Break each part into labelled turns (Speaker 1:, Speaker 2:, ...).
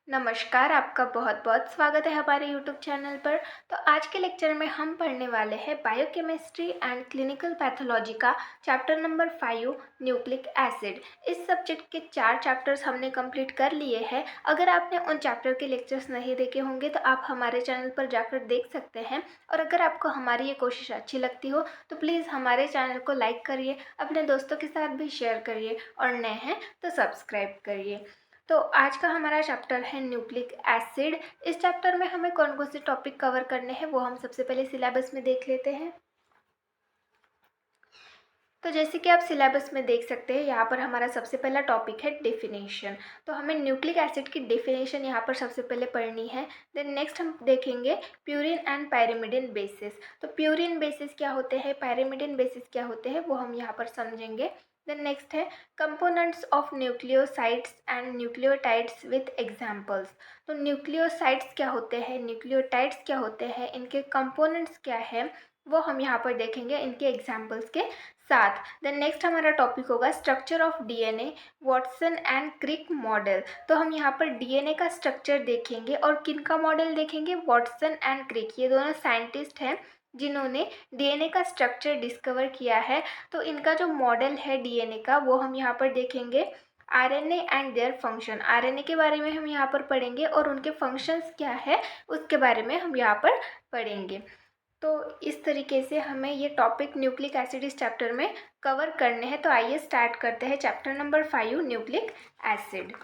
Speaker 1: नमस्कार, आपका बहुत-बहुत स्वागत है हमारे यूट्यूब चैनल पर। तो आज के लेक्चर में हम पढ़ने वाले हैं बायोकेमिस्ट्री एंड क्लिनिकल पैथोलॉजी का चैप्टर नंबर 5 न्यूक्लिक एसिड। इस सब्जेक्ट के 4 चैप्टर्स हमने कंप्लीट कर लिए हैं। अगर आपने उन चैप्टर के लेक्चर्स नहीं देखे होंगे तो आप हमारे चैनल पर जाकर देख सकते हैं। और अगर आपको हमारी ये कोशिश अच्छी लगती हो तो प्लीज़ हमारे चैनल को लाइक करिए, अपने दोस्तों के साथ भी शेयर करिए और नए हैं तो सब्सक्राइब करिए। तो आज का हमारा चैप्टर है न्यूक्लिक एसिड। इस चैप्टर में हमें कौन कौन से टॉपिक कवर करने हैं वो हम सबसे पहले सिलेबस में देख लेते हैं। तो जैसे कि आप सिलेबस में देख सकते हैं, यहाँ पर हमारा सबसे पहला टॉपिक है डेफिनेशन। तो हमें न्यूक्लिक एसिड की डेफिनेशन यहाँ पर सबसे पहले पढ़नी है। देन नेक्स्ट हम देखेंगे प्यूरिन एंड पायरिमिडिन बेसिस। तो प्यूरिन बेसिस क्या होते हैं, पायरिमिडिन बेसिस क्या होते हैं, वो हम यहाँ पर समझेंगे। देन नेक्स्ट है components of nucleosides and nucleotides with examples. तो न्यूक्लियोसाइड्स क्या होते हैं, न्यूक्लियोटाइड्स क्या होते हैं, इनके कंपोनेंट्स क्या है, वो हम यहाँ पर देखेंगे इनके एग्जाम्पल्स के साथ। देन नेक्स्ट हमारा टॉपिक होगा structure of DNA, Watson and Crick model. तो हम यहाँ पर डीएनए का स्ट्रक्चर देखेंगे और किन का मॉडल देखेंगे, वॉटसन एंड क्रिक। ये दोनों साइंटिस्ट हैं जिन्होंने डीएनए का स्ट्रक्चर डिस्कवर किया है। तो इनका जो मॉडल है डीएनए का वो हम यहाँ पर देखेंगे। RNA and their function, RNA के बारे में हम यहाँ पर पढ़ेंगे और उनके फंक्शंस क्या है उसके बारे में हम यहाँ पर पढ़ेंगे। तो इस तरीके से हमें ये टॉपिक न्यूक्लिक एसिड इस चैप्टर में कवर करने हैं। तो आइए स्टार्ट करते हैं चैप्टर नंबर 5 न्यूक्लिक एसिड।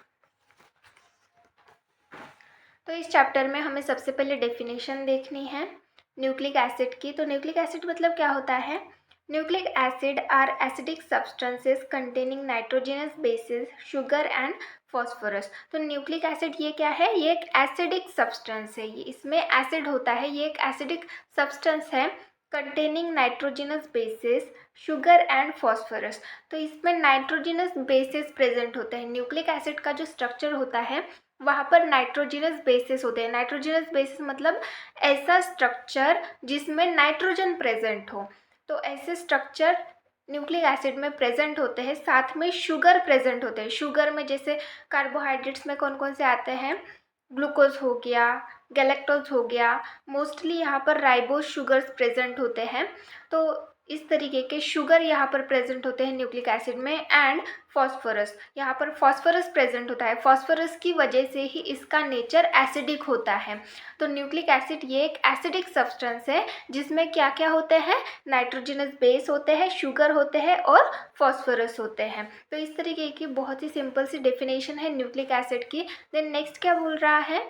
Speaker 1: तो इस चैप्टर में हमें सबसे पहले डेफिनेशन देखनी है न्यूक्लिक एसिड की। तो न्यूक्लिक एसिड मतलब क्या होता है, nucleic acid are acidic substances containing nitrogenous bases, sugar and phosphorus. तो न्यूक्लिक एसिड ये क्या है, ये एक एसिडिक सब्सटेंस है, ये इसमें एसिड होता है, ये एक एसिडिक सब्सटेंस है containing nitrogenous bases, sugar and phosphorus. तो इसमें नाइट्रोजनस बेसिस प्रेजेंट होते हैं। न्यूक्लिक एसिड का जो स्ट्रक्चर होता है वहाँ पर नाइट्रोजनस बेसिस होते हैं। नाइट्रोजनस बेसिस मतलब ऐसा स्ट्रक्चर जिसमें नाइट्रोजन प्रेजेंट हो। तो ऐसे स्ट्रक्चर न्यूक्लिक एसिड में प्रेजेंट होते हैं। साथ में शुगर प्रेजेंट होते हैं। शुगर में जैसे कार्बोहाइड्रेट्स में कौन कौन से आते हैं, ग्लूकोज हो गया, गैलेक्टोज हो गया, मोस्टली यहाँ पर राइबोज शुगर्स प्रेजेंट होते हैं। तो इस तरीके के शुगर यहाँ पर प्रेजेंट होते हैं न्यूक्लिक एसिड में। एंड फॉस्फोरस, यहाँ पर फॉस्फोरस प्रेजेंट होता है। फॉस्फोरस की वजह से ही इसका नेचर एसिडिक होता है। तो न्यूक्लिक एसिड ये एक एसिडिक सब्सटेंस है जिसमें क्या क्या होते हैं, नाइट्रोजनस बेस होते हैं, शुगर होते हैं और फॉस्फोरस होते हैं। तो इस तरीके की बहुत ही सिंपल सी डेफिनेशन है न्यूक्लिक एसिड की। देन नेक्स्ट क्या बोल रहा है,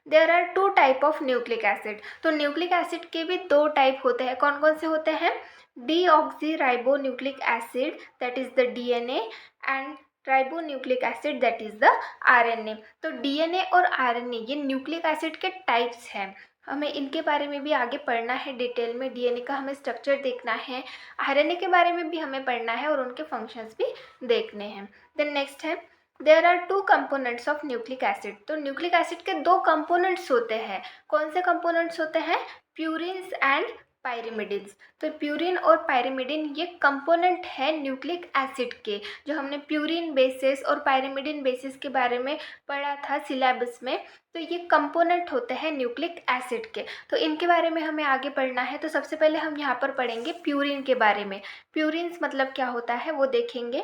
Speaker 1: there are 2 type of nucleic acid. तो न्यूक्लिक एसिड के भी 2 टाइप होते हैं। कौन कौन से होते हैं, deoxy ribo nucleic acid that is the DNA and ribo nucleic acid that is the RNA. तो डीएनए और आरएनए ये न्यूक्लिक एसिड के टाइप्स हैं। हमें इनके बारे में भी आगे पढ़ना है डिटेल में। डीएनए का हमें स्ट्रक्चर देखना है, आरएनए के बारे में भी हमें पढ़ना है और उनके फंक्शंस भी देखने हैं। देन नेक्स्ट है there are 2 components of nucleic acid. तो न्यूक्लिक एसिड के 2 कंपोनेंट्स होते हैं। कौन से कंपोनेंट्स होते हैं, प्यूरिन्स एंड पायरिमिडिन्स। तो प्यूरिन और पायरिमिडिन ये कंपोनेंट है न्यूक्लिक एसिड के। जो हमने प्यूरिन बेसिस और पायरिमिडिन बेसिस के बारे में पढ़ा था सिलेबस में, तो ये कंपोनेंट होते हैं न्यूक्लिक एसिड के। तो इनके बारे में हमें आगे पढ़ना है। तो सबसे पहले हम यहाँ पर पढ़ेंगे प्यूरिन के बारे में। प्यूरिन्स मतलब क्या होता है वो देखेंगे।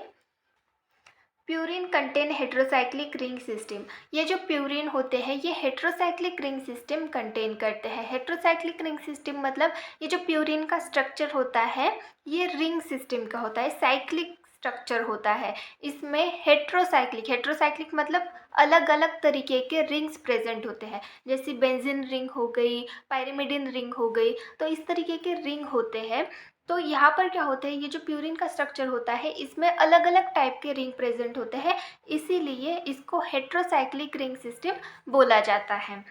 Speaker 1: Purine contain heterocyclic ring system. ये जो प्यूरिन होते हैं ये हेट्रोसाइक्लिक रिंग सिस्टम कंटेन करते हैं। हेट्रोसाइक्लिक रिंग सिस्टम मतलब ये जो प्यूरिन का स्ट्रक्चर होता है ये रिंग सिस्टम का होता है, साइक्लिक स्ट्रक्चर होता है। इसमें हेट्रोसाइक्लिक, हेट्रोसाइक्लिक मतलब अलग अलग तरीके के रिंग्स प्रेजेंट होते हैं। जैसे बेंजीन रिंग हो गई, पायरिमिडिन रिंग हो गई, तो इस तरीके के रिंग होते हैं। तो यहाँ पर क्या होता है, ये जो प्यूरिन का स्ट्रक्चर होता है इसमें अलग अलग टाइप के रिंग प्रेजेंट होते हैं, इसीलिए इसको हेट्रोसाइक्लिक रिंग सिस्टम बोला जाता है।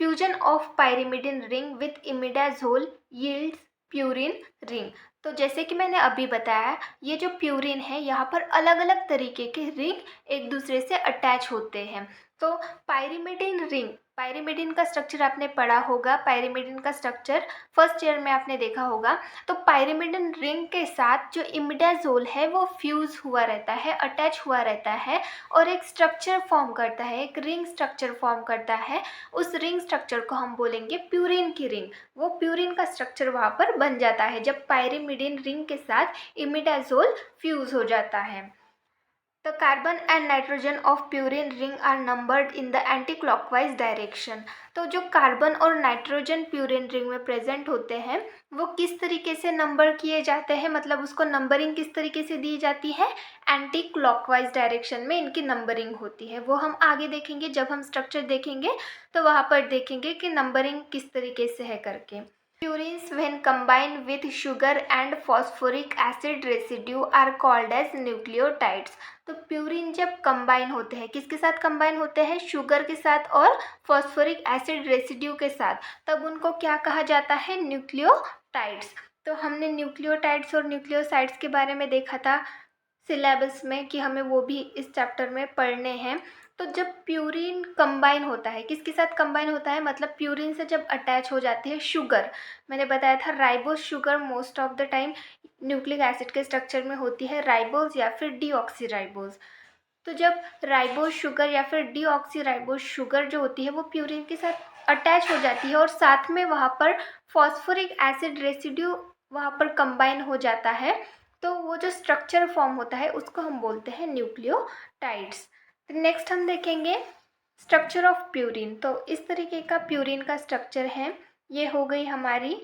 Speaker 1: Fusion of pyrimidine ring with imidazole yields purine ring. तो जैसे कि मैंने अभी बताया, ये जो प्यूरिन है यहाँ पर अलग अलग तरीके के रिंग एक दूसरे से अटैच होते हैं। तो पायरिमिडिन का स्ट्रक्चर आपने पढ़ा होगा, पायरिमिडिन का स्ट्रक्चर फर्स्ट ईयर में आपने देखा होगा। तो पायरिमिडिन रिंग के साथ जो इमिडाजोल है वो फ्यूज़ हुआ रहता है, अटैच हुआ रहता है और एक स्ट्रक्चर फॉर्म करता है, एक रिंग स्ट्रक्चर फॉर्म करता है। उस रिंग स्ट्रक्चर को हम बोलेंगे प्यूरिन की रिंग। वो प्यूरिन का स्ट्रक्चर वहाँ पर बन जाता है जब पायरिमिडिन रिंग के साथ इमिडाजोल फ्यूज़ हो जाता है। The carbon and nitrogen of purine ring are numbered in the anti-clockwise direction। तो जो कार्बन और नाइट्रोजन प्यूरिन रिंग में प्रेजेंट होते हैं वो किस तरीके से नंबर किए जाते हैं, मतलब उसको नंबरिंग किस तरीके से दी जाती है, एंटी क्लॉकवाइज डायरेक्शन में इनकी नंबरिंग होती है। वो हम आगे देखेंगे, जब हम स्ट्रक्चर देखेंगे तो वहाँ पर देखेंगे कि नंबरिंग किस तरीके से है करके। Purines when combined with sugar and phosphoric acid residue are called as nucleotides। तो प्यूरिन जब कंबाइन होते हैं, किसके साथ कंबाइन होते हैं, शुगर के साथ और फॉस्फोरिक एसिड रेसिड्यू के साथ, तब उनको क्या कहा जाता है, न्यूक्लियोटाइड्स। तो हमने न्यूक्लियोटाइड्स और न्यूक्लियोसाइड्स के बारे में देखा था सिलेबस में कि हमें वो भी इस चैप्टर में पढ़ने हैं। तो जब प्यूरिन कंबाइन होता है, किसके साथ कंबाइन होता है, मतलब प्यूरिन से जब अटैच हो जाती है शुगर, मैंने बताया था ribose sugar most of the time nucleic acid के स्ट्रक्चर में होती है राइबोज या फिर डीऑक्सीराइबोज। तो जब राइबोज शुगर या फिर डीऑक्सीराइबोज शुगर जो होती है वो प्यूरिन के साथ अटैच हो जाती है और साथ में वहाँ पर फॉस्फोरिक एसिड रेसिड्यू वहाँ पर कंबाइन हो जाता है, तो वो जो स्ट्रक्चर फॉर्म होता है उसको हम बोलते हैं न्यूक्लियोटाइड्स। नेक्स्ट हम देखेंगे स्ट्रक्चर ऑफ प्यूरिन। तो इस तरीके का प्यूरिन का स्ट्रक्चर है। ये हो गई हमारी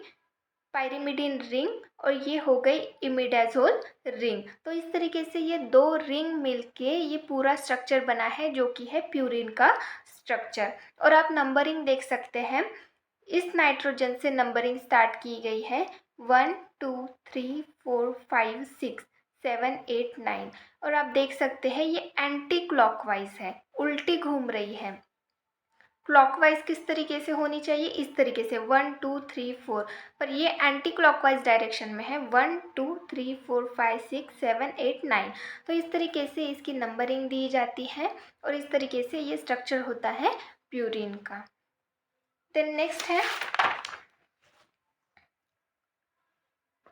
Speaker 1: पायरिमिडिन रिंग और ये हो गई इमिडाजोल रिंग। तो इस तरीके से ये दो रिंग मिलके ये पूरा स्ट्रक्चर बना है जो कि है प्यूरिन का स्ट्रक्चर। और आप नंबरिंग देख सकते हैं, इस नाइट्रोजन से नंबरिंग स्टार्ट की गई है 1 2 3 4 5 6 7 8 9। और आप देख सकते हैं ये एंटी क्लॉकवाइज है, उल्टी घूम रही है। क्लॉकवाइज किस तरीके से होनी चाहिए, इस तरीके से 1 2 3 4, पर ये एंटी क्लॉकवाइज डायरेक्शन में है 1 2 3 4 5 6 7 8 9। तो इस तरीके से इसकी नंबरिंग दी जाती है और इस तरीके से ये स्ट्रक्चर होता है प्यूरिन का। देन नेक्स्ट है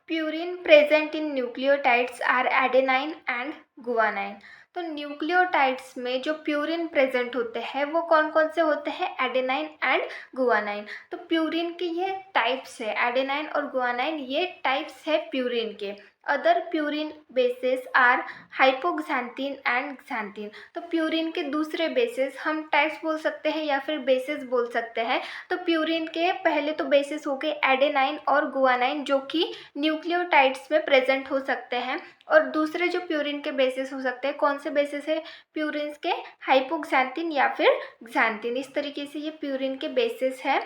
Speaker 1: purine present in nucleotides are adenine and guanine. तो न्यूक्लियोटाइड्स में जो प्यूरिन प्रेजेंट होते हैं वो कौन कौन से होते हैं, एडेनाइन एंड गुआनाइन। तो प्यूरिन के ये टाइप्स है, एडेनाइन और गुआनाइन ये टाइप्स है प्यूरिन के। Other purine bases are hypoxanthine and xanthine. तो प्यूरिन के दूसरे बेसेस हम टाइप्स बोल सकते हैं या फिर बेसेस बोल सकते हैं। तो प्यूरिन के पहले तो बेसिस हो गए एडेनाइन और गुआनाइन जो कि न्यूक्लियोटाइड्स में प्रेजेंट हो सकते हैं, और दूसरे जो प्यूरिन के बेसिस हो सकते हैं, कौन से बेसिस है, प्यूरिन के हाइपोक्सान्थिन या फिर क्सान्थिन। इस तरीके से ये प्यूरिन के बेसिस है।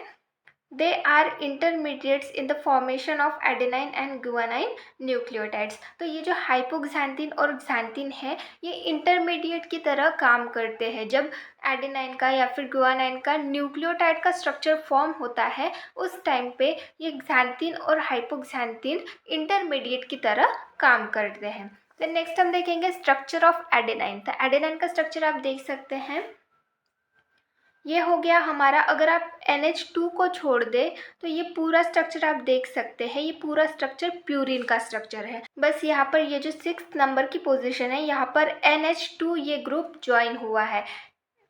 Speaker 1: They are intermediates in the formation of adenine and guanine nucleotides. तो ये जो हाइपोक्सान्थिन और क्सान्थिन है ये इंटरमीडिएट की तरह काम करते हैं। जब एडेनाइन का या फिर गुआनाइन का न्यूक्लियोटाइड का स्ट्रक्चर फॉर्म होता है उस टाइम पे ये क्सान्थिन और हाइपोक्सान्थिन इंटरमीडिएट की तरह काम करते हैं। देन नेक्स्ट हम देखेंगे स्ट्रक्चर ऑफ एडेनाइन। तो एडेनाइन का स्ट्रक्चर आप देख सकते हैं, ये हो गया हमारा। अगर आप NH2 को छोड़ दे तो ये पूरा स्ट्रक्चर आप देख सकते हैं, ये पूरा स्ट्रक्चर प्यूरिन का स्ट्रक्चर है। बस यहाँ पर ये जो 6th नंबर की पोजीशन है यहाँ पर NH2 ये ग्रुप ज्वाइन हुआ है,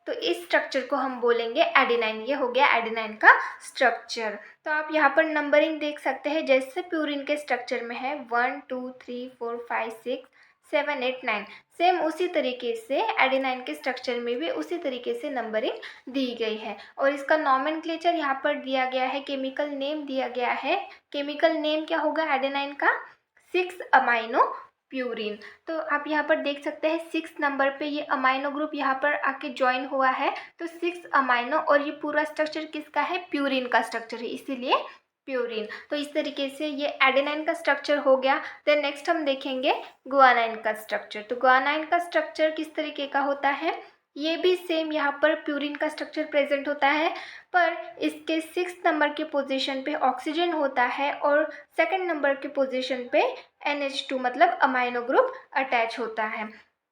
Speaker 1: तो इस स्ट्रक्चर को हम बोलेंगे एडेनाइन। ये हो गया एडेनाइन का स्ट्रक्चर। तो आप यहाँ पर नंबरिंग देख सकते हैं जैसे प्यूरिन के स्ट्रक्चर में है 1 2 3 4 5 6 7 8 9, सेम उसी तरीके से एडेनाइन के स्ट्रक्चर में भी उसी तरीके से नंबरिंग दी गई है। और इसका नॉमेनक्लेचर यहाँ पर दिया गया है, केमिकल नेम दिया गया है। केमिकल नेम क्या होगा एडेनाइन का, 6 अमाइनो प्यूरिन। तो आप यहाँ पर देख सकते हैं 6 नंबर पे ये अमाइनो ग्रुप यहाँ पर आके ज्वाइन हुआ है, तो 6 अमाइनो, और ये पूरा स्ट्रक्चर किसका है, प्यूरिन का स्ट्रक्चर है, इसीलिए प्यूरिन। तो इस तरीके से ये एडेनाइन का स्ट्रक्चर हो गया। देन नेक्स्ट हम देखेंगे गुआनाइन का स्ट्रक्चर। तो गुआनाइन का स्ट्रक्चर किस तरीके का होता है, ये भी सेम यहाँ पर प्यूरिन का स्ट्रक्चर प्रेजेंट होता है, पर इसके 6th नंबर के पोजीशन पे ऑक्सीजन होता है और 2nd नंबर के पोजीशन पे NH2 मतलब अमाइनो ग्रुप अटैच होता है।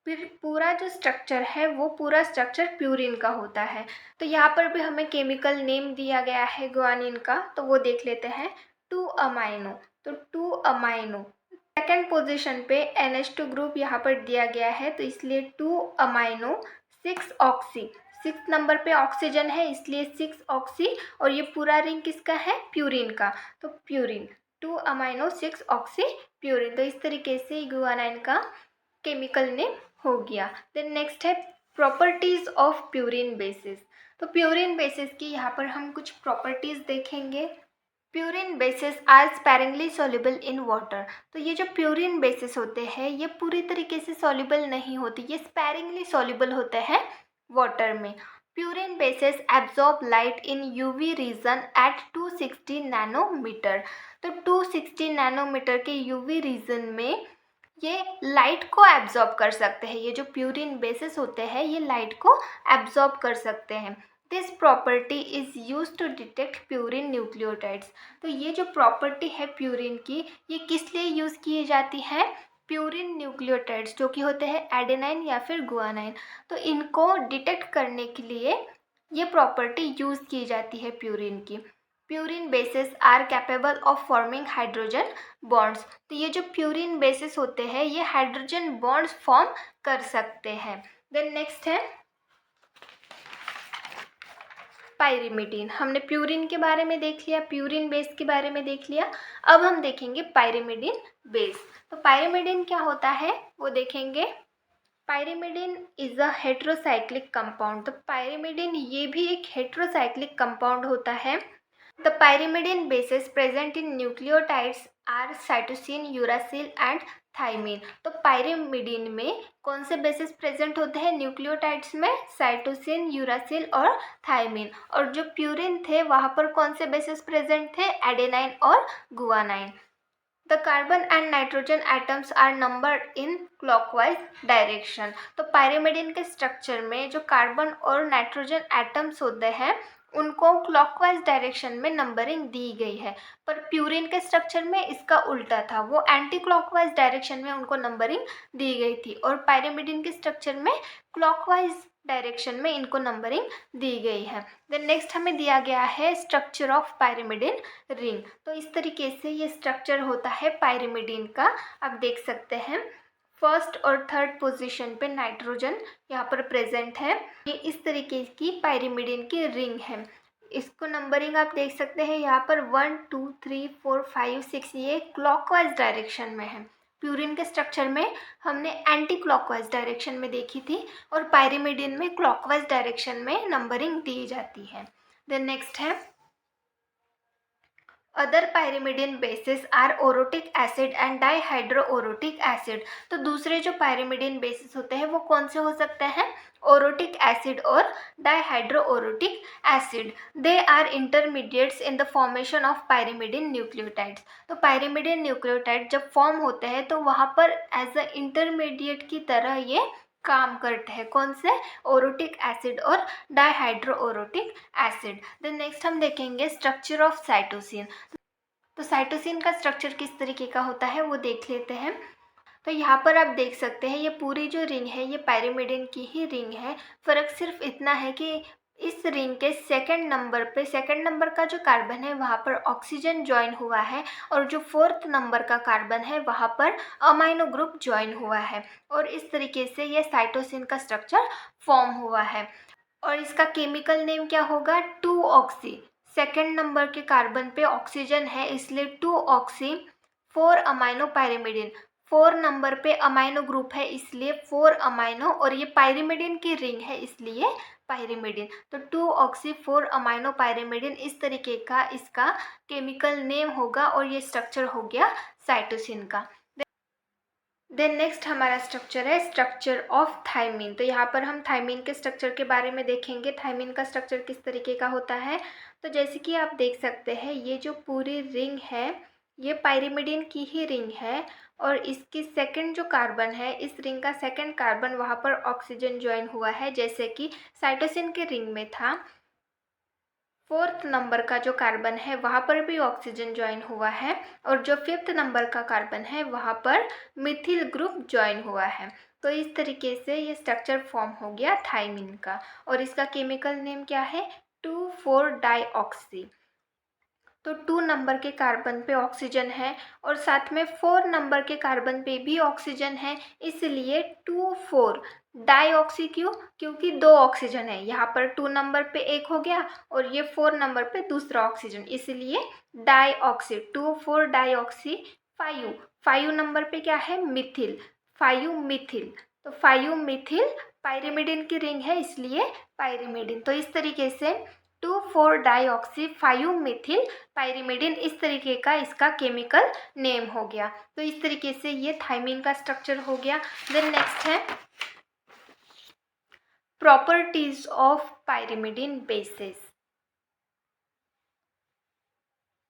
Speaker 1: फिर पूरा जो स्ट्रक्चर है वो पूरा स्ट्रक्चर प्यूरिन का होता है। तो यहाँ पर भी हमें केमिकल नेम दिया गया है गुआनिन का, तो वो देख लेते हैं। 2 अमाइनो, तो 2 अमाइनो सेकेंड पोजीशन पे NH2 ग्रुप यहाँ पर दिया गया है, तो इसलिए 2 अमाइनो 6 ऑक्सी, 6 नंबर पे ऑक्सीजन है इसलिए 6 ऑक्सी, और ये पूरा रिंग किसका है, प्यूरिन का, तो प्यूरिन 2 अमाइनो 6 ऑक्सी प्यूरिन। तो इस तरीके से गुआनाइन का केमिकल नेम हो गया। देन नेक्स्ट है प्रॉपर्टीज ऑफ प्यूरिन बेसिस। तो प्यूरिन बेसिस की यहाँ पर हम कुछ प्रॉपर्टीज देखेंगे। Purine bases are sparingly soluble in water. तो ये जो प्यूरिन बेसिस होते हैं ये पूरी तरीके से सॉल्युबल नहीं होती, ये स्पैरिंगली सॉल्युबल होते हैं वाटर में। Purine bases absorb light in UV region at 260 nanometre. तो 260 नैनोमीटर के यूवी रीजन में ये लाइट को एब्जॉर्ब कर सकते हैं। ये जो प्यूरिन बेसिस होते हैं ये लाइट को एब्जॉर्ब कर सकते हैं। This property is use to detect purine nucleotides. तो ये जो प्रॉपर्टी है प्यूरिन की, ये किस लिए यूज़ की जाती है, प्यूरिन न्यूक्लियोटाइड्स जो कि होते हैं एडेनाइन या फिर गुआनाइन, तो इनको डिटेक्ट करने के लिए ये प्रॉपर्टी यूज़ की जाती है प्यूरिन की। Purine bases are capable of forming hydrogen bonds. तो ये जो प्यूरिन बेसिस होते हैं ये हाइड्रोजन बॉन्ड्स फॉर्म कर सकते हैं। देन नेक्स्ट है पायरिमिडीन। हमने प्यूरिन के बारे में देख लिया, प्यूरिन बेस के बारे में देख लिया, अब हम देखेंगे पायरिमिडीन बेस। तो पायरिमिडीन क्या होता है वो देखेंगे। Pyrimidine is a heterocyclic compound. तो पायरिमिडीन ये भी एक हेट्रोसाइक्लिक कंपाउंड होता है। The pyrimidine bases present in nucleotides are cytosine, uracil and thymine. तो पायरिमिडीन में कौन से बेसिस प्रेजेंट होते हैं न्यूक्लियोटाइड्स में, साइटोसिन, यूरासिल और थाइमिन। और जो प्यूरिन थे वहाँ पर कौन से बेसिस प्रेजेंट थे, एडेनाइन और guanine. The carbon and nitrogen atoms are numbered in clockwise direction. तो पायरिमिडीन के स्ट्रक्चर में जो कार्बन और नाइट्रोजन एटम्स होते हैं उनको क्लॉकवाइज डायरेक्शन में नंबरिंग दी गई है, पर प्यूरिन के स्ट्रक्चर में इसका उल्टा था, वो एंटी क्लॉकवाइज डायरेक्शन में उनको नंबरिंग दी गई थी, और पायरिमिडीन के स्ट्रक्चर में क्लॉकवाइज डायरेक्शन में इनको नंबरिंग दी गई है। देन नेक्स्ट हमें दिया गया है स्ट्रक्चर ऑफ पायरिमिडीन रिंग। तो इस तरीके से ये स्ट्रक्चर होता है पायरिमिडीन का, आप देख सकते हैं। फर्स्ट और थर्ड पोजीशन पे नाइट्रोजन यहाँ पर प्रेजेंट है। ये इस तरीके की पायरिमिडीन की रिंग है। इसको नंबरिंग आप देख सकते हैं यहाँ पर 1 2 3 4 5 6, ये क्लॉकवाइज डायरेक्शन में है। प्यूरिन के स्ट्रक्चर में हमने एंटी क्लॉकवाइज डायरेक्शन में देखी थी, और पायरिमिडीन में क्लॉकवाइज डायरेक्शन में नंबरिंग दी जाती है। देन नेक्स्ट है other pyrimidine bases are orotic acid and dihydroorotic acid. तो दूसरे जो पायरिमिडीन बेसिस होते हैं वो कौन से हो सकते हैं, ओरोटिक एसिड और dihydroorotic acid. They are intermediates in the formation of pyrimidine nucleotides. तो पायरिमिडीन न्यूक्लियोटाइड जब फॉर्म होते हैं तो वहाँ पर एज अ इंटरमीडिएट की तरह ये काम करते हैं, कौन से, ओरोटिक एसिड और डाईहाइड्रोओरोटिक एसिड। देन नेक्स्ट हम देखेंगे स्ट्रक्चर ऑफ साइटोसिन। तो साइटोसिन का स्ट्रक्चर किस तरीके का होता है वो देख लेते हैं। तो यहाँ पर आप देख सकते हैं ये पूरी जो रिंग है ये पायरिमिडीन की ही रिंग है। फ़र्क सिर्फ इतना है कि इस रिंग के सेकंड नंबर पे, सेकंड नंबर का जो कार्बन है वहाँ पर ऑक्सीजन ज्वाइन हुआ है, और जो फोर्थ नंबर का कार्बन है वहाँ पर अमाइनो ग्रुप ज्वाइन हुआ है, और इस तरीके से ये साइटोसिन का स्ट्रक्चर फॉर्म हुआ है। और इसका केमिकल नेम क्या होगा, 2 ऑक्सी। सेकेंड नंबर के कार्बन पे ऑक्सीजन है इसलिए 2 ऑक्सी 4 अमाइनो पायरिमिडीन। 4 नंबर पे अमाइनो ग्रुप है इसलिए 4 अमाइनो, और ये पायरिमिडीन की रिंग है इसलिए पायरिमिडीन। तो 2 ऑक्सी 4 अमाइनो पायरिमिडीन इस तरीके का इसका केमिकल नेम होगा, और ये स्ट्रक्चर हो गया साइटोसिन का। देन नेक्स्ट हमारा स्ट्रक्चर है स्ट्रक्चर ऑफ थाइमिन। तो यहाँ पर हम थाइमिन के स्ट्रक्चर के बारे में देखेंगे, थाइमिन का स्ट्रक्चर किस तरीके का होता है। तो जैसे कि आप देख सकते हैं ये जो पूरी रिंग है ये पायरिमिडीन की ही रिंग है, और इसकी सेकंड जो कार्बन है, इस रिंग का सेकंड कार्बन वहाँ पर ऑक्सीजन ज्वाइन हुआ है जैसे कि साइटोसिन के रिंग में था। फोर्थ नंबर का जो कार्बन है वहाँ पर भी ऑक्सीजन ज्वाइन हुआ है, और जो फिफ्थ नंबर का कार्बन है वहाँ पर मिथिल ग्रुप ज्वाइन हुआ है। तो इस तरीके से ये स्ट्रक्चर फॉर्म हो गया थायमिन का, और इसका केमिकल नेम क्या है, 2,4 डाइऑक्सी। तो 2 नंबर के कार्बन पे ऑक्सीजन है और साथ में 4 नंबर के कार्बन पे भी ऑक्सीजन है, इसलिए 2,4 डाइऑक्सी। क्यों? क्योंकि 2 ऑक्सीजन है, यहाँ पर 2 नंबर पे एक हो गया और ये 4 नंबर पे दूसरा ऑक्सीजन, इसलिए डाइऑक्सी, 2,4 डाइऑक्सी 5। 5 नंबर पे क्या है, मिथिल, 5 मिथिल। तो 5 मिथिल पायरिमिडिन की रिंग है, इसलिए पायरिमिडिन। तो इस तरीके से 2,4 डाइऑक्सी 5 मिथिल पायरिमिडिन, इस तरीके का इसका केमिकल नेम हो गया। तो इस तरीके से ये थायमिन का स्ट्रक्चर हो गया। देन नेक्स्ट है प्रॉपर्टीज ऑफ पायरिमिडिन बेसिस।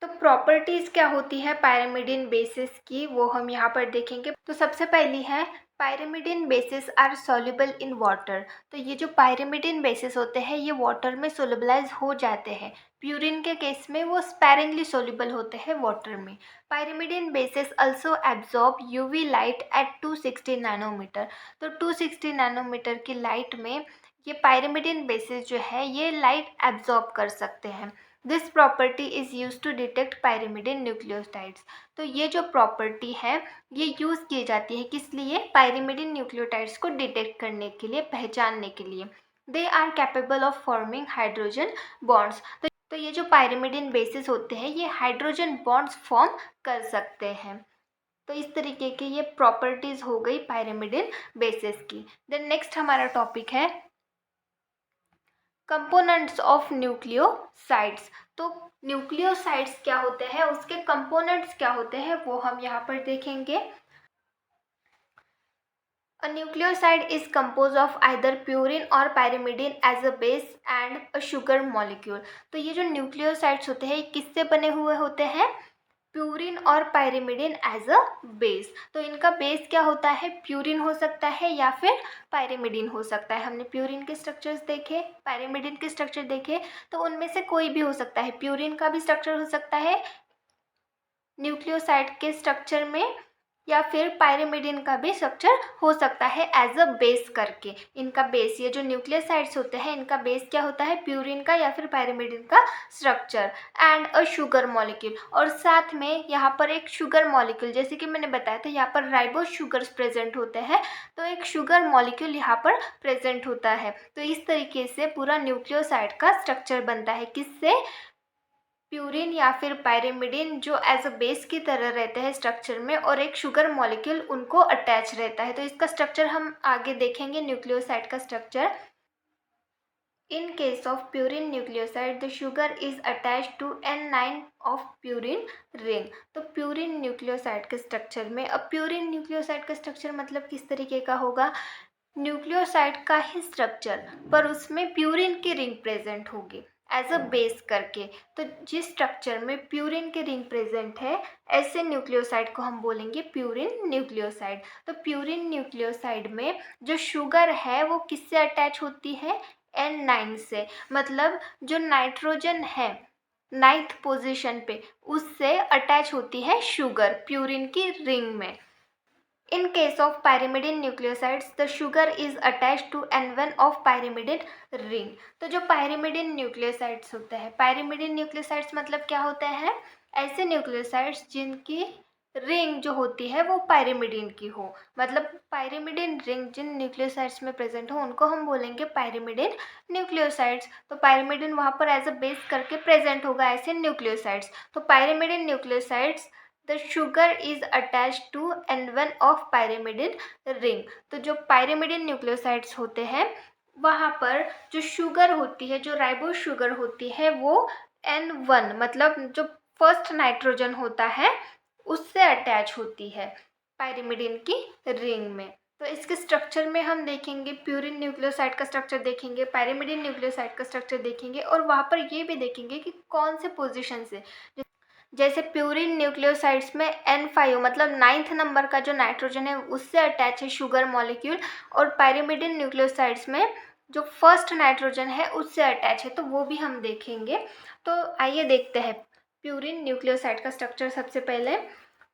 Speaker 1: तो प्रॉपर्टीज क्या होती है पायरिमिडिन बेसिस की, वो हम यहाँ पर देखेंगे। तो सबसे पहली है pyrimidine bases are soluble in water. तो ये जो पायरिमिडिन बेसिस होते हैं ये वाटर में सोल्युबलाइज हो जाते हैं। प्यूरिन के केस में वो स्पैरिंगली सोल्युबल होते हैं वाटर में। Pyrimidine bases also absorb UV light at 260 nanometre. तो 260 नैनोमीटर की लाइट में ये पायरिमिडिन बेसिस जो है ये लाइट एब्जॉर्ब कर सकते हैं। This property is use to detect pyrimidine nucleotides. तो ये जो प्रॉपर्टी है ये यूज़ की जाती है किस लिए, पायरिमिडिन न्यूक्लियोटाइड्स को डिटेक्ट करने के लिए, पहचानने के लिए। They are capable of forming hydrogen bonds. तो ये जो पायरिमिडिन बेसिस होते हैं ये हाइड्रोजन बॉन्ड्स फॉर्म कर सकते हैं। तो इस तरीके की ये प्रॉपर्टीज हो गई पायरिमिडिन बेसिस की। देन नेक्स्ट हमारा टॉपिक है कंपोनेंट्स ऑफ न्यूक्लियोसाइड्स। तो न्यूक्लियोसाइड्स क्या होते हैं, उसके कंपोनेंट्स क्या होते हैं, वो हम यहाँ पर देखेंगे। A nucleoside is composed of either purine or pyrimidine as a base and a sugar molecule। तो ये जो न्यूक्लियोसाइड्स होते हैं ये किससे बने हुए होते हैं, प्यूरिन और पायरिमिडिन एज अ बेस। तो इनका बेस क्या होता है, प्यूरिन हो सकता है या फिर पायरिमिडिन हो सकता है। हमने प्यूरिन के स्ट्रक्चर्स देखे, पायरिमिडिन के स्ट्रक्चर देखे, तो उनमें से कोई भी हो सकता है। प्यूरिन का भी स्ट्रक्चर हो सकता है न्यूक्लियोसाइड के स्ट्रक्चर में, या फिर पायरिमिडिन का भी स्ट्रक्चर हो सकता है एज अ बेस करके। इनका बेस, ये जो न्यूक्लियोसाइड्स होते हैं इनका बेस क्या होता है, प्यूरिन का या फिर पायरिमिडिन का structure, and a sugar molecule. और साथ में यहाँ पर एक शुगर मॉलिक्यूल, जैसे कि मैंने बताया था यहाँ पर राइबोस शुगर्स प्रेजेंट होते हैं, तो एक शुगर मॉलिक्यूल यहाँ पर प्रेजेंट होता है। तो इस तरीके से पूरा न्यूक्लियोसाइड का स्ट्रक्चर बनता है, किससे, प्यूरिन या फिर पायरिमिडिन जो एज अ बेस की तरह रहते हैं स्ट्रक्चर में, और एक शुगर मॉलिक्यूल उनको अटैच रहता है। तो इसका स्ट्रक्चर हम आगे देखेंगे, न्यूक्लियोसाइड का structure. In case of purine nucleoside the sugar is attach to N9 of purine ring. तो प्यूरिन न्यूक्लियोसाइड के स्ट्रक्चर में, अब प्यूरिन न्यूक्लियोसाइड का स्ट्रक्चर मतलब किस तरीके का होगा, न्यूक्लियोसाइड का ही स्ट्रक्चर पर उसमें प्यूरिन की रिंग प्रेजेंट होगी एज अ बेस करके। तो जिस स्ट्रक्चर में प्यूरिन की रिंग प्रेजेंट है ऐसे न्यूक्लियोसाइड को हम बोलेंगे प्यूरिन न्यूक्लियोसाइड। तो प्यूरिन न्यूक्लियोसाइड में जो शुगर है वो किससे अटैच होती है, N9 से। मतलब जो नाइट्रोजन है 9th पोजीशन पे उससे अटैच होती है शुगर प्यूरिन की रिंग में। In case of pyrimidine nucleosides, the sugar is attached to N1 of pyrimidine ring। तो जो pyrimidine nucleosides होते हैं, pyrimidine nucleosides मतलब क्या होते हैं, ऐसे nucleosides जिनकी रिंग जो होती है वो पायरिमिडिन की हो। मतलब पायरिमिडिन रिंग जिन न्यूक्लियोसाइड्स में प्रेजेंट हो उनको हम बोलेंगे पायरिमिडिन न्यूक्लियोसाइड्स। तो पायरिमिडिन वहाँ पर एज अ बेस करके प्रेजेंट होगा ऐसे न्यूक्लियोसाइड्स। तो pyrimidine nucleosides the sugar is attach to N1 of pyrimidine ring. तो जो पायरिमिडिन न्यूक्लियोसाइड्स होते हैं वहाँ पर जो शुगर होती है, जो राइबोस शुगर होती है वो N1 मतलब जो फर्स्ट नाइट्रोजन होता है उससे अटैच होती है पायरिमिडिन की रिंग में। तो इसके स्ट्रक्चर में हम देखेंगे, प्यूरिन न्यूक्लियोसाइड का स्ट्रक्चर देखेंगे, पायरिमिडिन न्यूक्लियोसाइड का स्ट्रक्चर देखेंगे, और वहाँ पर ये भी देखेंगे कि कौन से पोजीशन से। जैसे प्यूरिन न्यूक्लियोसाइड्स में N5 मतलब 9th नंबर का जो नाइट्रोजन है उससे अटैच है शुगर मॉलिक्यूल, और पायरिमिडिन न्यूक्लियोसाइड्स में जो फर्स्ट नाइट्रोजन है उससे अटैच है, तो वो भी हम देखेंगे। तो आइए देखते हैं प्यूरिन न्यूक्लियोसाइड का स्ट्रक्चर सबसे पहले।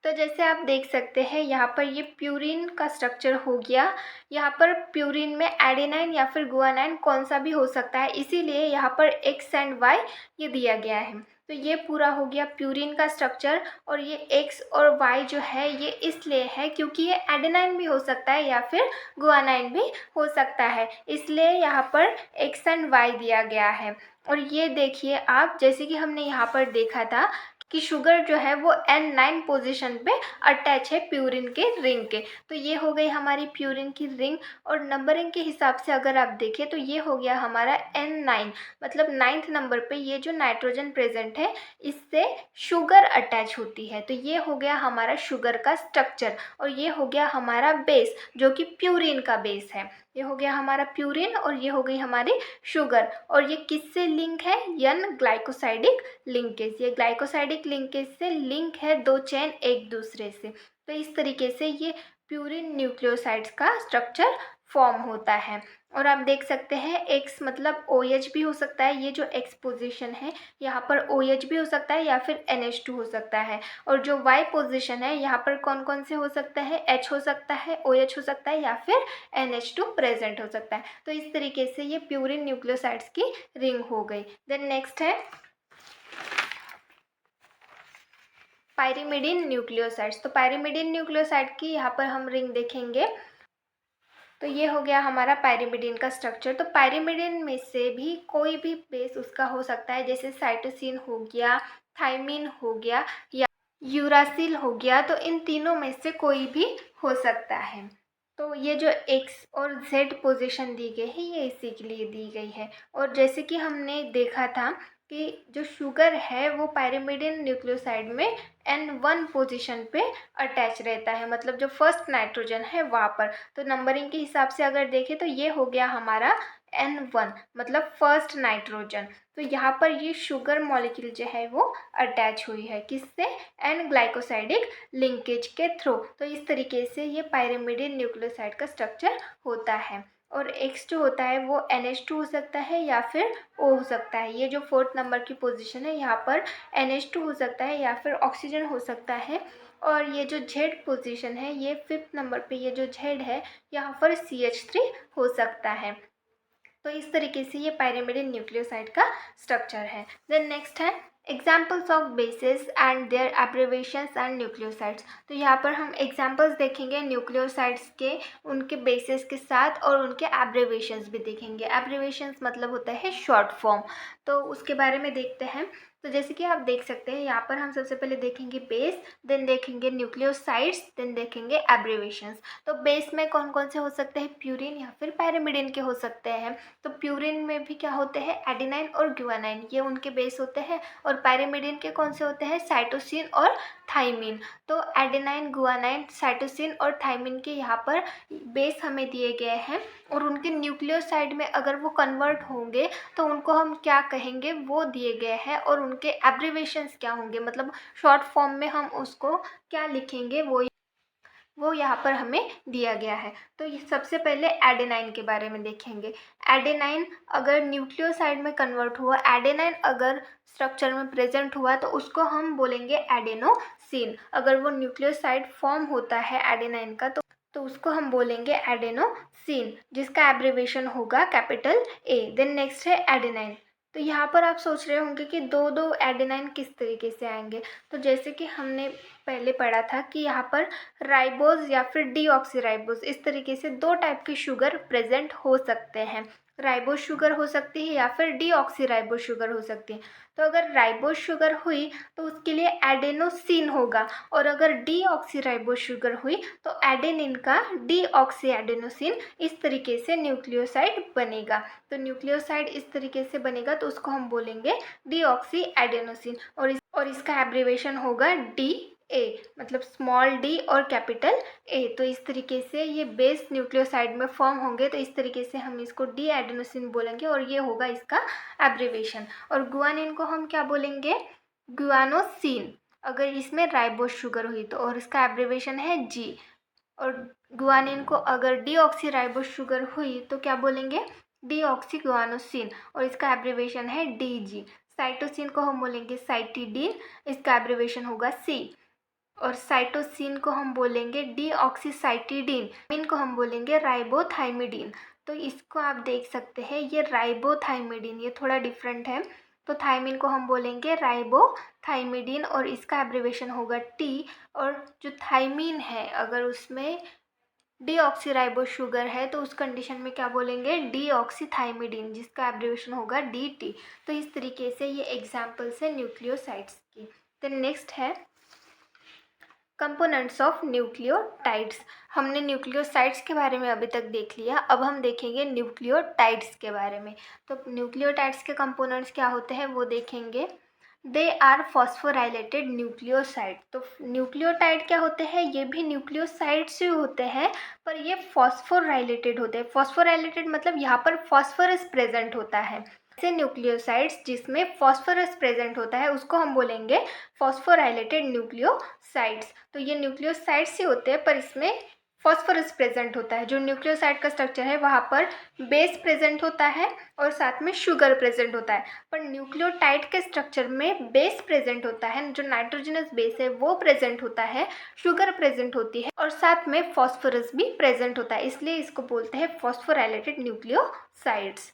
Speaker 1: तो जैसे आप देख सकते हैं यहाँ पर ये प्यूरिन का स्ट्रक्चर हो गया। यहाँ पर प्यूरिन में एडेनाइन या फिर गुआनाइन कौन सा भी हो सकता है, इसीलिए यहाँ पर एक्स एंड वाई ये दिया गया है। तो ये पूरा हो गया प्यूरिन का स्ट्रक्चर। और ये एक्स और वाई जो है ये इसलिए है क्योंकि ये एडेनाइन भी हो सकता है या फिर गुआनाइन भी हो सकता है, इसलिए यहाँ पर एक्स एंड वाई दिया गया है। और ये देखिए आप, जैसे कि हमने यहाँ पर देखा था कि शुगर जो है वो N9 पोजीशन पे अटैच है प्यूरिन के रिंग के। तो ये हो गई हमारी प्यूरिन की रिंग। और नंबरिंग के हिसाब से अगर आप देखें तो ये हो गया हमारा N9, मतलब 9th नंबर पे ये जो नाइट्रोजन प्रेजेंट है इससे शुगर अटैच होती है। तो ये हो गया हमारा शुगर का स्ट्रक्चर। और ये हो गया हमारा बेस जो कि प्यूरिन का बेस है। ये हो गया हमारा प्यूरिन और ये हो गई हमारी शुगर। और ये किससे लिंक है? An glycosidic linkage. ये ग्लाइकोसाइडिक लिंकेज से लिंक है दो चेन एक दूसरे से। तो इस तरीके से ये प्यूरिन न्यूक्लियोसाइड्स का स्ट्रक्चर फॉर्म होता है। और आप देख सकते हैं एक्स मतलब OH भी हो सकता है। ये जो एक्स पोजीशन है यहाँ पर OH भी हो सकता है या फिर NH2 हो सकता है। और जो Y पोजीशन है यहाँ पर कौन कौन से हो सकता है? H हो सकता है, OH हो सकता है या फिर NH2 प्रेजेंट हो सकता है। तो इस तरीके से ये प्यूरिन न्यूक्लियोसाइड्स की रिंग हो गई। देन नेक्स्ट है पायरिमिडीन न्यूक्लियोसाइड्स। तो पायरिमिडीन न्यूक्लियोसाइड की यहाँ पर हम रिंग देखेंगे। तो ये हो गया हमारा पायरिमिडीन का स्ट्रक्चर। तो पायरिमिडीन में से भी कोई भी बेस उसका हो सकता है, जैसे साइटोसिन हो गया, थाइमिन हो गया या यूरासिल हो गया। तो इन तीनों में से कोई भी हो सकता है। तो ये जो एक्स और जेड पोजीशन दी गई है ये इसी के लिए दी गई है। और जैसे कि हमने देखा था कि जो शुगर है वो पायरिमिडीन न्यूक्लियोसाइड में N1 पोजीशन पे अटैच रहता है, मतलब जो फर्स्ट नाइट्रोजन है वहाँ पर। तो नंबरिंग के हिसाब से अगर देखें तो ये हो गया हमारा N1 मतलब फर्स्ट नाइट्रोजन। तो यहाँ पर ये शुगर मॉलिक्यूल जो है वो अटैच हुई है किससे? एन ग्लाइकोसाइडिक लिंकेज के थ्रू। तो इस तरीके से ये पायरिमिडीन न्यूक्लियोसाइड का स्ट्रक्चर होता है। और एक्स जो होता है वो NH2 हो सकता है या फिर O हो सकता है। ये जो 4th नंबर की पोजीशन है यहाँ पर NH2 हो सकता है या फिर ऑक्सीजन हो सकता है। और ये जो Z पोजीशन है ये 5th नंबर पे ये जो Z है यहाँ पर CH3 हो सकता है। तो इस तरीके से ये पायरिमिडीन न्यूक्लियोसाइड का स्ट्रक्चर है। देन नेक्स्ट है examples of bases and their abbreviations and nucleosides. तो यहाँ पर हम एग्जाम्पल्स देखेंगे न्यूक्लियोसाइड्स के, उनके बेसिस के साथ, और उनके एब्रिवेशंस भी देखेंगे। एब्रिवेशंस मतलब होता है शॉर्ट फॉर्म। तो उसके बारे में देखते हैं। तो जैसे कि आप देख सकते हैं यहाँ पर हम सबसे पहले देखेंगे बेस, देन देखेंगे न्यूक्लियोसाइड्स, देन देखेंगे एब्रिवेशंस। तो बेस में कौन कौन से हो सकते हैं? प्यूरिन या फिर पायरिमिडीन के हो सकते हैं। तो प्यूरिन में भी क्या होते हैं? एडेनाइन और गुआनाइन, ये उनके बेस होते हैं। और पायरिमिडीन के कौन से होते हैं? साइटोसिन और थाइमिन। तो एडेनाइन, गुआनाइन, साइटोसिन और थाइमिन के यहाँ पर बेस हमें दिए गए हैं। और उनके न्यूक्लियोसाइड में अगर वो कन्वर्ट होंगे तो उनको हम क्या कहेंगे वो दिए गए हैं। और उनके एब्रिवेशंस क्या होंगे, मतलब शॉर्ट फॉर्म में हम उसको क्या लिखेंगे वो यहाँ पर हमें दिया गया है। तो ये सबसे पहले एडेनाइन के बारे में देखेंगे। एडेनाइन अगर न्यूक्लियोसाइड में कन्वर्ट हुआ, एडेनाइन अगर स्ट्रक्चर में प्रेजेंट हुआ तो उसको हम बोलेंगे एडेनोसिन। अगर वो न्यूक्लियोसाइड फॉर्म होता है एडेनाइन का तो उसको हम बोलेंगे एडेनोसिन, जिसका एब्रिवेशन होगा कैपिटल A। देन नेक्स्ट है एडेनाइन। तो यहाँ पर आप सोच रहे होंगे कि दो दो एडेनाइन किस तरीके से आएंगे। तो जैसे कि हमने पहले पढ़ा था कि यहाँ पर राइबोज या फिर डीऑक्सीराइबोज, इस तरीके से दो टाइप के शुगर प्रेजेंट हो सकते हैं। राइबोज शुगर हो सकती है या फिर डीऑक्सीराइबोज शुगर हो सकती है। तो अगर राइबोज शुगर हुई तो उसके लिए एडेनोसिन होगा। और अगर डीऑक्सीराइबोज शुगर हुई तो एडेनिन का डीऑक्सी एडेनोसिन, इस तरीके से न्यूक्लियोसाइड बनेगा। तो न्यूक्लियोसाइड इस तरीके से बनेगा तो उसको हम बोलेंगे डीऑक्सी एडेनोसिन। और इसका एब्रिवेशन होगा DA, मतलब स्मॉल d और कैपिटल A। तो इस तरीके से ये बेस न्यूक्लियोसाइड में फॉर्म होंगे। तो इस तरीके से हम इसको डी एडेनोसिन बोलेंगे और ये होगा इसका एब्रिवेशन। और गुआनिन को हम क्या बोलेंगे? गुआनोसिन, अगर इसमें राइबोज शुगर हुई तो। और इसका एब्रिवेशन है G। और गुआनिन को अगर डीऑक्सीराइबोज शुगर हुई तो क्या बोलेंगे? डीऑक्सीगुआनोसिन, और इसका एब्रिवेशन है DG। साइटोसिन को हम बोलेंगे साइटिडीन, इसका एब्रिवेशन होगा C। और साइटोसिन को हम बोलेंगे डीऑक्सीसाइटिडीन, इनको हम बोलेंगे राइबोथाइमिडीन। तो इसको आप देख सकते हैं, ये राइबोथाइमिडीन, ये थोड़ा डिफरेंट है। तो थाइमिन को हम बोलेंगे राइबोथाइमिडीन और इसका एब्रीवेशन होगा टी। और जो थाइमिन है, अगर उसमें डीऑक्सीराइबो शुगर है तो उस कंडीशन में क्या बोलेंगे, डीऑक्सीथाइमिडीन, जिसका एब्रीवेशन होगा डी। तो इस तरीके से ये एग्जाम्पल्स है न्यूक्लियोसाइड्स की। देन नेक्स्ट है कंपोनेंट्स ऑफ न्यूक्लियोटाइड्स। हमने न्यूक्लियोसाइड्स के बारे में अभी तक देख लिया, अब हम देखेंगे न्यूक्लियोटाइड्स के बारे में। तो न्यूक्लियोटाइड्स के कंपोनेंट्स क्या होते हैं वो देखेंगे। They are phosphorylated nucleoside. तो न्यूक्लियोटाइड क्या होते हैं, ये भी न्यूक्लियोसाइड्स ही होते हैं, पर ये फॉस्फोराइलेटेड होते हैं। फॉस्फोराइलेटेड मतलब यहाँ पर फॉस्फोरस प्रेजेंट होता है। ऐसे न्यूक्लियोसाइड्स जिसमें फॉस्फोरस प्रेजेंट होता है उसको हम बोलेंगे फॉस्फोराइलेटेड न्यूक्लियोसाइड्स। तो ये न्यूक्लियोसाइड्स ही होते हैं, पर इसमें फॉस्फोरस प्रेजेंट होता है। जो न्यूक्लियोसाइड का स्ट्रक्चर है वहाँ पर बेस प्रेजेंट होता है और साथ में शुगर प्रेजेंट होता है। पर न्यूक्लियोटाइड के स्ट्रक्चर में बेस प्रेजेंट होता है, जो नाइट्रोजनस बेस है वो प्रेजेंट होता है, शुगर प्रेजेंट होती है और साथ में फॉस्फोरस भी प्रेजेंट होता है, इसलिए इसको बोलते हैं phosphorylated nucleosides.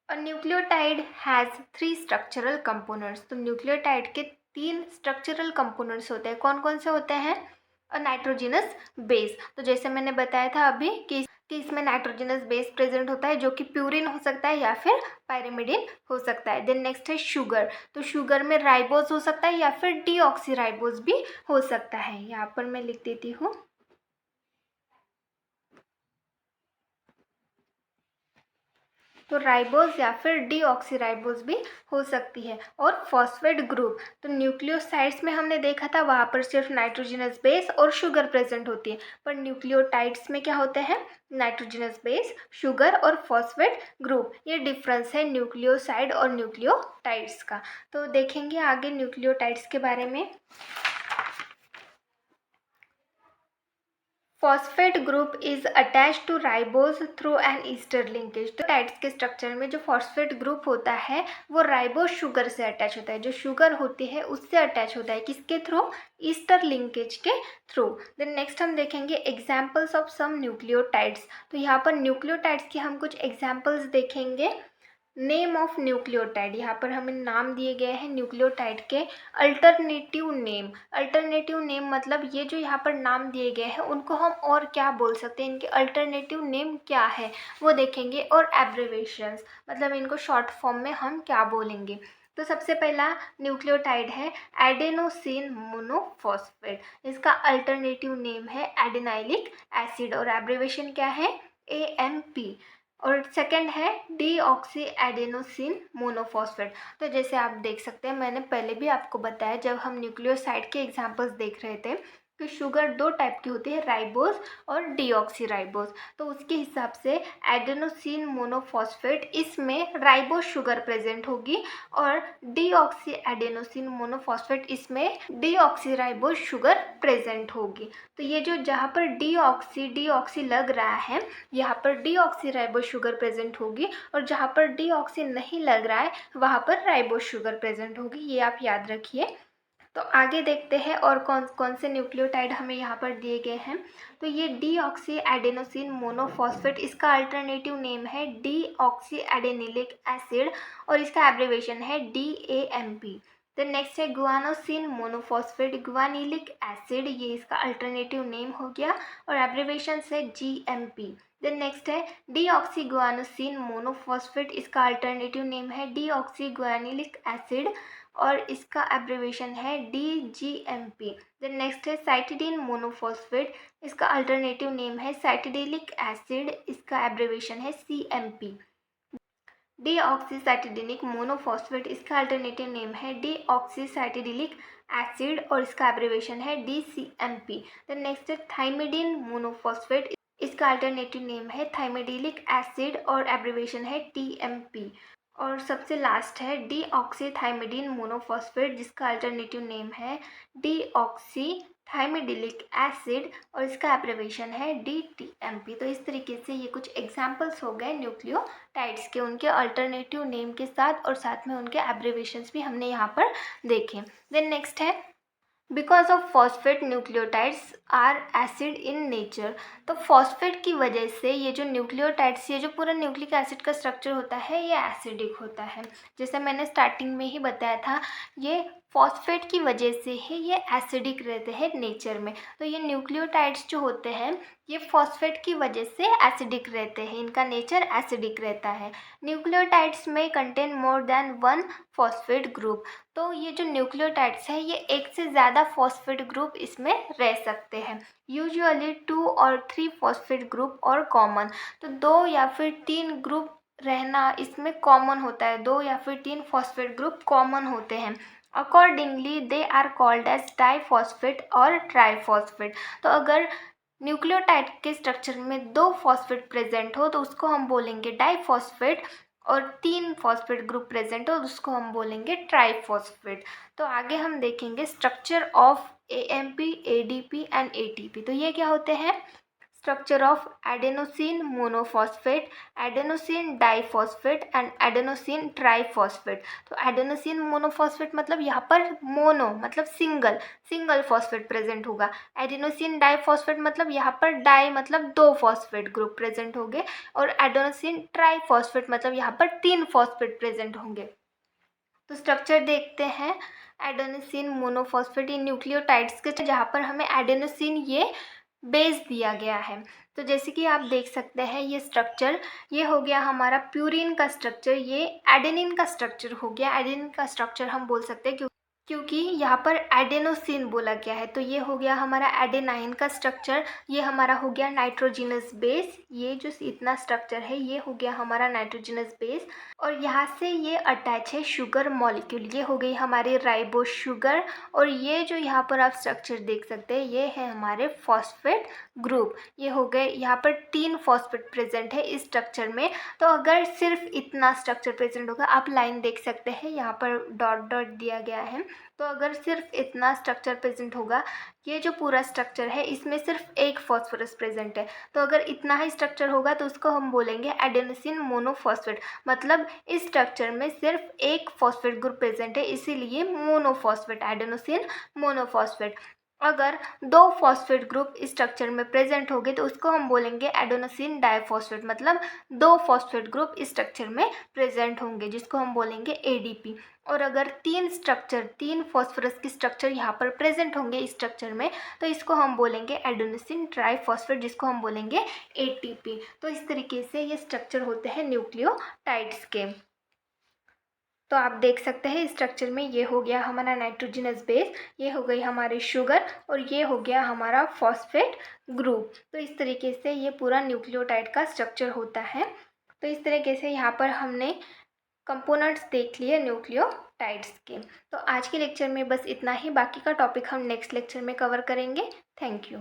Speaker 1: A nucleotide has 3 structural components। तो न्यूक्लियोटाइड के 3 स्ट्रक्चरल कंपोनेंट्स होते हैं। कौन कौन से होते हैं? Nitrogenous base. तो जैसे मैंने बताया था अभी कि इसमें नाइट्रोजनस बेस प्रेजेंट होता है, जो कि प्यूरिन हो सकता है या फिर पायरिमिडिन हो सकता है। देन नेक्स्ट है शुगर। तो शुगर में राइबोस हो सकता है या फिर डीऑक्सीराइबोस भी हो सकता है। यहाँ पर मैं लिख देती हूँ, तो राइबोस या फिर डीऑक्सीराइबोस भी हो सकती है। और फॉस्फेट ग्रुप, तो न्यूक्लियोसाइड्स में हमने देखा था वहाँ पर सिर्फ नाइट्रोजनस बेस और शुगर प्रेजेंट होती है, पर न्यूक्लियोटाइड्स में क्या होते हैं, नाइट्रोजनस बेस, शुगर और फॉस्फेट ग्रुप। ये डिफरेंस है न्यूक्लियोसाइड और न्यूक्लियोटाइड्स का। तो देखेंगे आगे न्यूक्लियोटाइड्स के बारे में। Phosphate group is attach to ribose through an ester linkage. तो टाइड्स के स्ट्रक्चर में जो फॉस्फेट ग्रुप होता है वो राइबोस शुगर से अटैच होता है, जो शुगर होती है उससे अटैच होता है। किसके थ्रू? ईस्टर लिंकेज के थ्रू। देन नेक्स्ट हम देखेंगे एग्जाम्पल्स ऑफ सम न्यूक्लियोटाइड्स। तो यहाँ पर न्यूक्लियोटाइड्स के हम कुछ एग्जाम्पल्स देखेंगे। नेम ऑफ न्यूक्लियोटाइड, यहाँ पर हमें नाम दिए गए हैं न्यूक्लियोटाइड के। अल्टरनेटिव नेम, अल्टरनेटिव नेम मतलब ये जो यहाँ पर नाम दिए गए हैं उनको हम और क्या बोल सकते हैं, इनके अल्टरनेटिव नेम क्या है वो देखेंगे। और एब्रिवेशंस मतलब इनको शॉर्ट फॉर्म में हम क्या बोलेंगे। तो सबसे पहला न्यूक्लियोटाइड है एडेनोसिन मोनोफॉस्फेट। इसका अल्टरनेटिव नेम है एडेनाइलिक एसिड और एब्रिवेशन क्या है, AMP। और सेकंड है डीऑक्सी एडेनोसिन मोनोफॉस्फेट। तो जैसे आप देख सकते हैं, मैंने पहले भी आपको बताया जब हम न्यूक्लियोसाइड के एग्जांपल्स देख रहे थे कि शुगर 2 टाइप की होती है, राइबोस और डीऑक्सीराइबोस। तो उसके हिसाब से एडेनोसिन मोनोफॉस्फेट, इसमें राइबोस शुगर प्रेजेंट होगी और डीऑक्सी एडेनोसिन मोनोफॉस्फेट, इसमें डीऑक्सीराइबोस शुगर प्रेजेंट होगी। तो ये जो जहाँ पर डीऑक्सी लग रहा है, यहाँ पर डीऑक्सीराइबोस शुगर प्रेजेंट होगी और जहाँ पर डीऑक्सी नहीं लग रहा है वहाँ पर राइबोस शुगर प्रेजेंट होगी, ये आप याद रखिए। तो आगे देखते हैं और कौन कौन से न्यूक्लियोटाइड हमें यहाँ पर दिए गए हैं। तो ये डीऑक्सी एडेनोसिन मोनोफॉस्फेट, इसका अल्टरनेटिव नेम है डीऑक्सी एडेनिलिक एसिड और इसका एब्रिवेशन है DAMP। देन नेक्स्ट है गुआनोसिन मोनोफॉस्फेट गुआनिलिक एसिड, ये इसका अल्टरनेटिव नेम हो गया और एब्रिवेशन है GMP। देन नेक्स्ट है डीऑक्सी गुआनोसिन मोनोफॉस्फेट, इसका अल्टरनेटिव नेम है डीऑक्सी गुआनिलिक एसिड और इसका एब्रिवेशन है DGMP। देन नेक्स्ट है साइटिडीन मोनोफॉस्फेट, इसका अल्टरनेटिव नेम है साइटिडिलिक एसिड, इसका एब्रिवेशन है CMP। डीऑक्सीसाइटिडिनिक मोनोफॉस्फेट, इसका अल्टरनेटिव नेम है डीऑक्सीसाइटिडिलिक एसिड और इसका एब्रिवेशन है DCMP। देन नेक्स्ट है थाइमिडीन मोनोफॉस्फेट, इसका अल्टरनेटिव नेम है थाइमिडिलिक एसिड और एब्रिवेशन है TMP। और सबसे लास्ट है डीऑक्सीथाइमिडीन मोनोफॉस्फेट, जिसका अल्टरनेटिव नेम है डीऑक्सीथाइमिडिलिक एसिड और इसका एब्रिवेशन है DTMP। तो इस तरीके से ये कुछ एग्जाम्पल्स हो गए न्यूक्लियोटाइड्स के, उनके अल्टरनेटिव नेम के साथ और साथ में उनके एब्रिवेशंस भी हमने यहाँ पर देखे। देन नेक्स्ट है because of phosphate nucleotides are acid in nature. तो फॉस्फेट की वजह से ये जो न्यूक्लियोटाइड्स, ये जो पूरा न्यूक्लिक एसिड का स्ट्रक्चर होता है ये एसिडिक होता है। जैसे मैंने स्टार्टिंग में ही बताया था, ये फॉस्फेट की वजह से ही ये एसिडिक रहते हैं नेचर में। तो ये न्यूक्लियोटाइड्स जो होते हैं ये फॉस्फेट की वजह से एसिडिक रहते हैं, इनका नेचर एसिडिक रहता है। न्यूक्लियोटाइड्स में contain more than one phosphate group. तो ये जो न्यूक्लियोटाइड्स है ये एक से ज़्यादा फॉस्फेट ग्रुप इसमें रह सकते हैं। यूजुअली 2 और 3 फॉस्फेट ग्रुप और कॉमन। तो 2 या फिर 3 ग्रुप रहना इसमें कॉमन होता है, 2 या फिर 3 फॉस्फेट ग्रुप कॉमन होते हैं। Accordingly they are called as diphosphate और ट्राईफॉस्फेट। तो अगर न्यूक्लियोटाइड के स्ट्रक्चर में 2 फॉस्फेट प्रेजेंट हो तो उसको हम बोलेंगे डाईफॉस्फेट, और 3 फॉस्फेट ग्रुप प्रेजेंट हो तो उसको हम बोलेंगे ट्राईफॉस्फेट। तो आगे हम देखेंगे structure of AMP, ADP and ATP. तो ये क्या होते हैं? Structure of adenosine monophosphate, adenosine diphosphate and adenosine triphosphate. तो एडेनोसिन मोनोफॉस्फेट मतलब यहाँ पर मोनो मतलब सिंगल फॉस्फेट प्रेजेंट होगा। एडेनोसिन डाइफॉस्फेट मतलब यहाँ पर डाई मतलब 2 फॉस्फेट ग्रुप प्रेजेंट होंगे, और एडेनोसिन ट्राइफॉस्फेट मतलब यहाँ पर 3 फॉस्फेट प्रेजेंट होंगे। तो स्ट्रक्चर देखते हैं। एडेनोसिन मोनोफॉस्फेट ये न्यूक्लियोटाइड्स के, जहाँ पर हमें एडेनोसिन ये बेस दिया गया है। तो जैसे कि आप देख सकते हैं ये स्ट्रक्चर, ये हो गया हमारा प्यूरिन का स्ट्रक्चर, ये एडेनिन का स्ट्रक्चर हो गया। एडेनिन का स्ट्रक्चर हम बोल सकते हैं क्योंकि यहाँ पर एडेनोसिन बोला गया है। तो ये हो गया हमारा एडेनाइन का स्ट्रक्चर, ये हमारा हो गया नाइट्रोजिनस बेस। ये जो इतना स्ट्रक्चर है ये हो गया हमारा नाइट्रोजिनस बेस, और यहाँ से ये अटैच है शुगर मॉलिक्यूल, ये हो गई हमारी राइबोस शुगर। और ये जो यहाँ पर आप स्ट्रक्चर देख सकते हैं ये है हमारे फॉस्फेट ग्रुप। ये हो गए, यहाँ पर 3 फॉस्फेट प्रेजेंट है इस स्ट्रक्चर में। तो अगर सिर्फ इतना स्ट्रक्चर प्रेजेंट होगा, आप लाइन देख सकते हैं यहाँ पर डॉट डॉट दिया गया है। तो अगर सिर्फ इतना स्ट्रक्चर प्रेजेंट होगा, ये जो पूरा स्ट्रक्चर है इसमें सिर्फ एक फॉस्फोरस प्रेजेंट है, तो अगर इतना ही स्ट्रक्चर होगा तो उसको हम बोलेंगे एडेनोसिन मोनोफॉस्फेट। मतलब इस स्ट्रक्चर में सिर्फ एक फॉस्फेट ग्रुप प्रेजेंट है, इसीलिए मोनोफॉस्फेट, एडेनोसिन मोनोफॉस्फेट। अगर 2 फॉस्फेट ग्रुप इस स्ट्रक्चर में प्रेजेंट होंगे तो उसको हम बोलेंगे एडेनोसिन डाइफॉस्फेट। मतलब 2 फॉस्फेट ग्रुप इस स्ट्रक्चर में प्रेजेंट होंगे, जिसको हम बोलेंगे एडीपी। और अगर 3 फॉस्फोरस के स्ट्रक्चर यहाँ पर प्रेजेंट होंगे इस स्ट्रक्चर में, तो इसको हम बोलेंगे एडेनोसिन ट्राइफॉस्फेट, जिसको हम बोलेंगे एटीपी। तो इस तरीके से ये स्ट्रक्चर होते हैं न्यूक्लियोटाइड्स के। तो आप देख सकते हैं स्ट्रक्चर में ये हो गया हमारा नाइट्रोजनस बेस, ये हो गई हमारी शुगर, और ये हो गया हमारा फॉस्फेट ग्रुप। तो इस तरीके से ये पूरा न्यूक्लियोटाइड का स्ट्रक्चर होता है। तो इस तरीके से यहाँ पर हमने कंपोनेंट्स देख लिए न्यूक्लियोटाइड्स के। तो आज के लेक्चर में बस इतना ही, बाकी का टॉपिक हम नेक्स्ट लेक्चर में कवर करेंगे। Thank you.